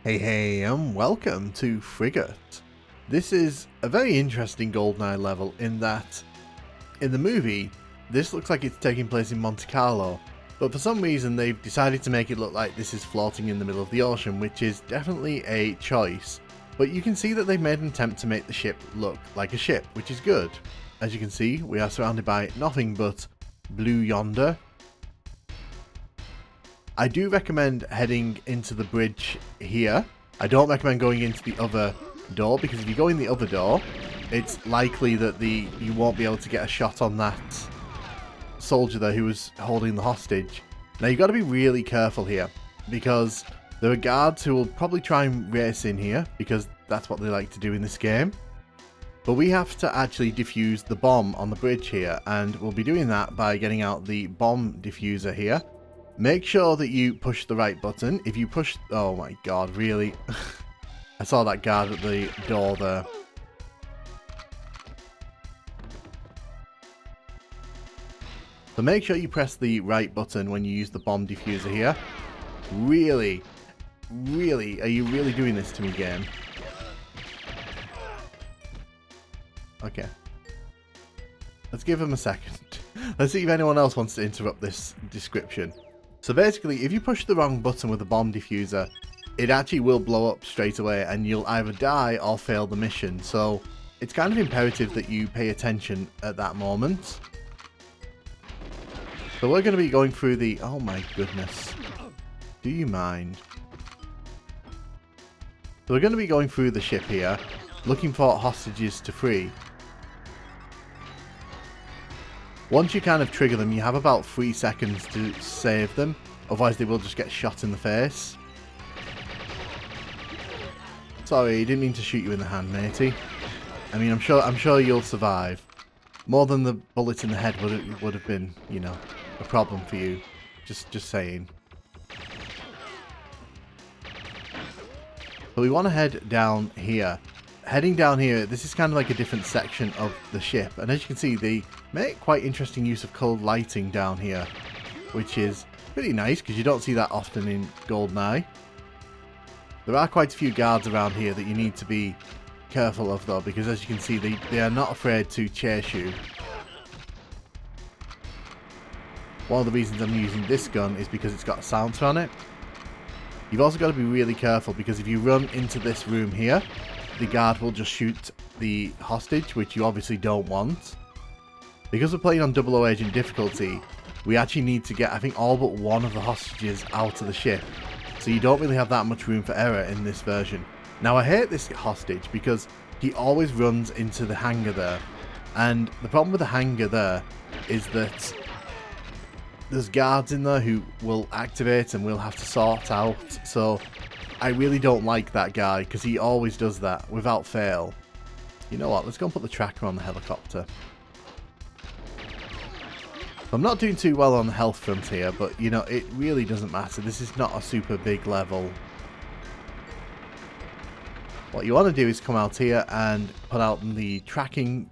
Hey and welcome to Frigate. This is a very interesting Goldeneye level in that, in the movie, this looks like it's taking place in Monte Carlo, but for some reason they've decided to make it look like this is floating in the middle of the ocean, which is definitely a choice. But you can see that they've made an attempt to make the ship look like a ship, which is good. As you can see, we are surrounded by nothing but blue yonder. I do recommend heading into the bridge here. I don't recommend going into the other door, because if you go in the other door, it's likely that you won't be able to get a shot on that soldier there who was holding the hostage. Now you've got to be really careful here, because there are guards who will probably try and race in here, because that's what they like to do in this game. But we have to actually defuse the bomb on the bridge here, and we'll be doing that by getting out the bomb diffuser here. Make sure that you push the right button. If you push... Oh my god, really? I saw that guard at the door there. So make sure you press the right button when you use the bomb diffuser here. Really? Really? Are you really doing this to me, game? Okay. Let's give him a second. Let's see if anyone else wants to interrupt this description. So basically, if you push the wrong button with the bomb diffuser, it actually will blow up straight away and you'll either die or fail the mission. So it's kind of imperative that you pay attention at that moment. So we're going to be going through the... Oh my goodness. Do you mind? So we're going to be going through the ship here, looking for hostages to free. Once you kind of trigger them, you have about 3 seconds to save them, otherwise they will just get shot in the face. Sorry, didn't mean to shoot you in the hand, matey. I mean, I'm sure you'll survive. More than the bullet in the head would have been, you know, a problem for you. Just saying. So we want to head down here. Heading down here, this is kind of like a different section of the ship, and as you can see, they make quite interesting use of cold lighting down here, which is pretty nice because you don't see that often in Goldeneye. There are quite a few guards around here that you need to be careful of though, because as you can see, they are not afraid to chase you. One of the reasons I'm using this gun is because it's got a silencer on it. You've also got to be really careful, because if you run into this room here, the guard will just shoot the hostage, which you obviously don't want. Because we're playing on 00 Agent difficulty, we actually need to get, I think, all but one of the hostages out of the ship. So you don't really have that much room for error in this version. Now I hate this hostage because he always runs into the hangar there. And the problem with the hangar there is that there's guards in there who will activate and we'll have to sort out. So I really don't like that guy because he always does that without fail. You know what? Let's go and put the tracker on the helicopter. I'm not doing too well on the health front here, but you know, it really doesn't matter. This is not a super big level. What you want to do is come out here and put out the tracker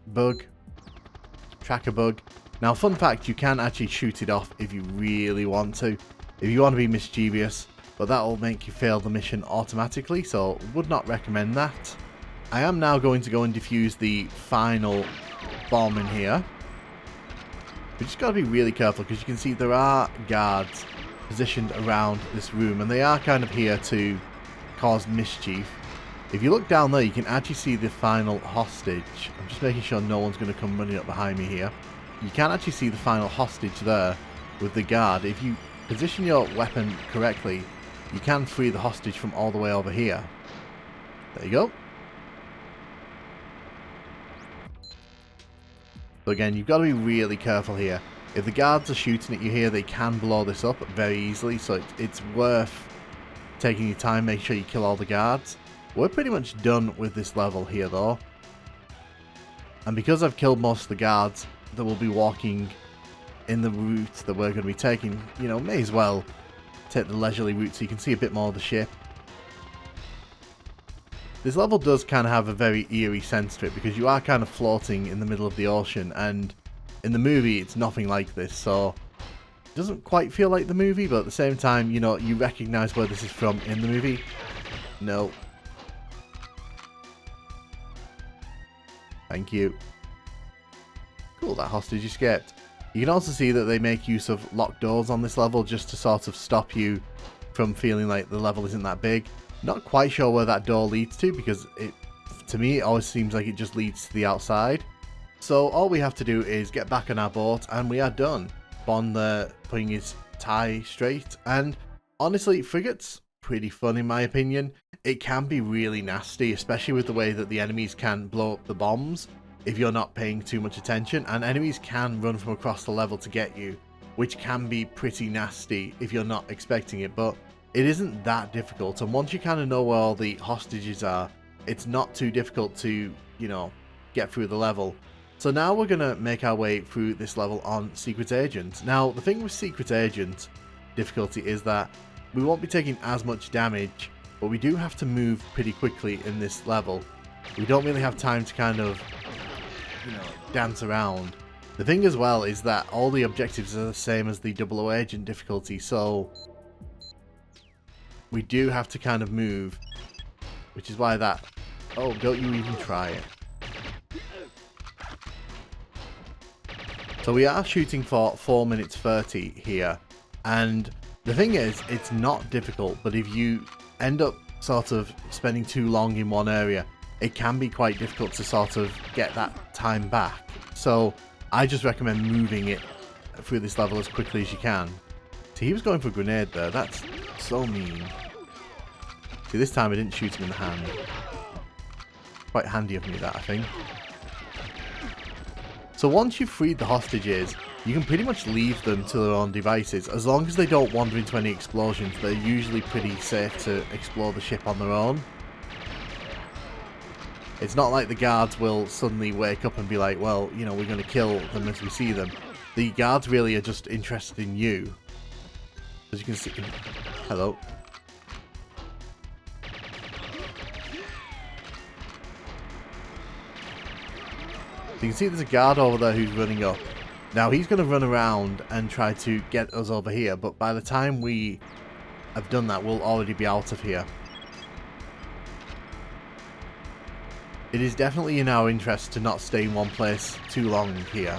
bug. Now, fun fact, you can actually shoot it off if you really want to. If you want to be mischievous. But that will make you fail the mission automatically, so would not recommend that. I am now going to go and defuse the final bomb in here. We just got to be really careful, because you can see there are guards positioned around this room, and they are kind of here to cause mischief. If you look down there, you can actually see the final hostage. I'm just making sure no one's going to come running up behind me here. You can actually see the final hostage there with the guard. If you position your weapon correctly, you can free the hostage from all the way over here. There you go. So again, you've got to be really careful here. If the guards are shooting at you here, they can blow this up very easily. So it's worth taking your time, make sure you kill all the guards. We're pretty much done with this level here though. And because I've killed most of the guards that will be walking in the route that we're going to be taking, you know, may as well take the leisurely route so you can see a bit more of the ship. This level does kind of have a very eerie sense to it, because you are kind of floating in the middle of the ocean, and in the movie it's nothing like this, so it doesn't quite feel like the movie, but at the same time, you know, you recognize where this is from in the movie. No. Thank you. Cool, that hostage escaped. You can also see that they make use of locked doors on this level just to sort of stop you from feeling like the level isn't that big. Not quite sure where that door leads to because to me it always seems like it just leads to the outside. So all we have to do is get back on our boat and we are done. Bond there putting his tie straight, and honestly, Frigate's pretty fun in my opinion. It can be really nasty, especially with the way that the enemies can blow up the bombs if you're not paying too much attention, and enemies can run from across the level to get you, which can be pretty nasty if you're not expecting it, but it isn't that difficult, and once you kind of know where all the hostages are, it's not too difficult to, you know, get through the level. So now we're going to make our way through this level on Secret Agent. Now, the thing with Secret Agent difficulty is that we won't be taking as much damage, but we do have to move pretty quickly in this level. We don't really have time to kind of, you know, dance around. The thing as well is that all the objectives are the same as the 00 Agent difficulty, so we do have to kind of move, which is why that... Oh, don't you even try it. So we are shooting for 4 minutes 30 here, and the thing is, it's not difficult, but if you end up sort of spending too long in one area, it can be quite difficult to sort of get that time back. So I just recommend moving it through this level as quickly as you can. See, he was going for a grenade there. That's so mean. See, this time I didn't shoot him in the hand. Quite handy of me that, I think. So once you've freed the hostages, you can pretty much leave them to their own devices. As long as they don't wander into any explosions, they're usually pretty safe to explore the ship on their own. It's not like the guards will suddenly wake up and be like, well, you know, we're going to kill them as we see them. The guards really are just interested in you. As you can see... Hello. You can see there's a guard over there who's running up. Now he's going to run around and try to get us over here, but by the time we have done that, we'll already be out of here. It is definitely in our interest to not stay in one place too long here.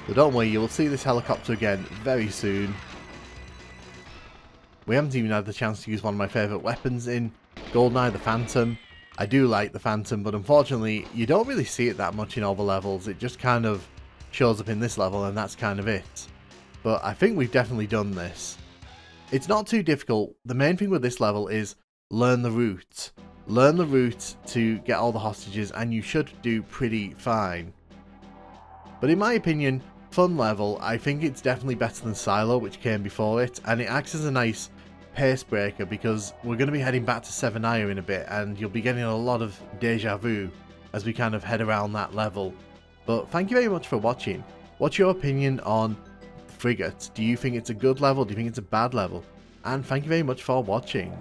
So don't worry, you will see this helicopter again very soon. We haven't even had the chance to use one of my favourite weapons in Goldeneye, the Phantom. I do like the Phantom, but unfortunately you don't really see it that much in other levels. It just kind of shows up in this level and that's kind of it. But I think we've definitely done this. It's not too difficult. The main thing with this level is learn the route. Learn the route to get all the hostages and you should do pretty fine. But in my opinion, fun level, I think it's definitely better than Silo, which came before it, and it acts as a nice pace breaker because we're going to be heading back to Seven Eye in a bit and you'll be getting a lot of deja vu as we kind of head around that level. But thank you very much for watching. What's your opinion on Frigate? Do you think it's a good level? Do you think it's a bad level? And thank you very much for watching.